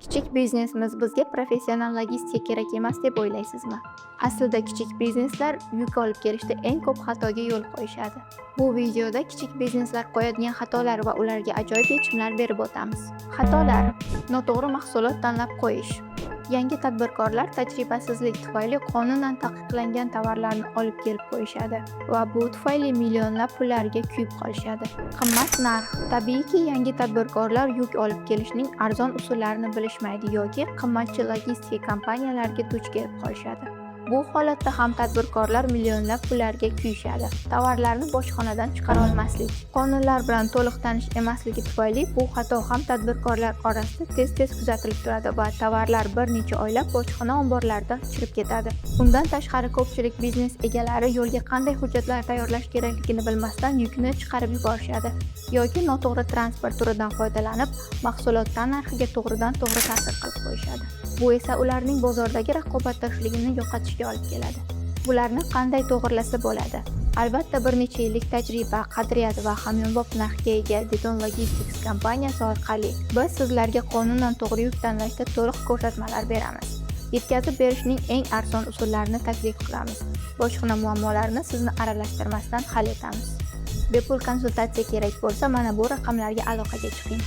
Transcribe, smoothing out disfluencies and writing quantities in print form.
Kichik biznesimiz bizga professional logistika kerak emas deb o'ylaysizmi? Aslida kichik bizneslar yuk olib kelishda eng ko'p xatoga yo'l qo'yishadi. Bu videoda kichik bizneslar qo'yadigan xatolar va ularga ajoyib yechimlar berib o'tamiz. Xatolar: noto'g'ri mahsulot tanlab qo'yish. Yangi tadbirkorlar tajribasizlik tufayli qonunan taqiqlangan tovarlarni olib kelib qo'yishadi va bu tufayli millionlab pullarga kuyib qolishadi. Qimmat narx: tabiiyki, yangi tadbirkorlar yuk olib kelishning arzon usullarini bilishmaydi yoki qimmatchi logistika kompaniyalariga duch kelib qolishadi. Bu holatda ham tadbirkorlar millionlab pullarga kuyishadi. Tovarlarni bojxonadan chiqara olmaslik: qonunlar bilan to'liq tanish emasligi tufayli bu xato ham tadbirkorlar orasida tez-tez kuzatilib turadi va tovarlar bir necha oylab bojxona omborlarida chirib ketadi. Bundan tashqari, ko'pchilik biznes egalari yo'lga qanday hujjatlar tayyorlash kerakligini bilmasdan yukni chiqarib yuborishadi yoki noto'g'ri transport turidan foydalanib, mahsulotlar narxiga to'g'ridan-to'g'ri ta'sir qilib qo'yishadi. Bu esa ularning bozordagi raqobatbardoshligini yo'qotishga olib keladi. Bularni qanday to'g'rilasa bo'ladi? Albatta, bir necha yillik tajriba, qadriyat va hamyonbop narxga ega Didon Logistics kompaniyasi orqali biz sizlarga qonunan to'g'ri yuk tanlashda to'liq ko'rsatmalar beramiz. Yetkazib berishning eng arzon usullarini taklif qilamiz. Bojxona muammolarini sizni aralashtirmasdan hal etamiz. Bepul konsultatsiya kerak bo'lsa, mana bu raqamlarga aloqaga chiqing.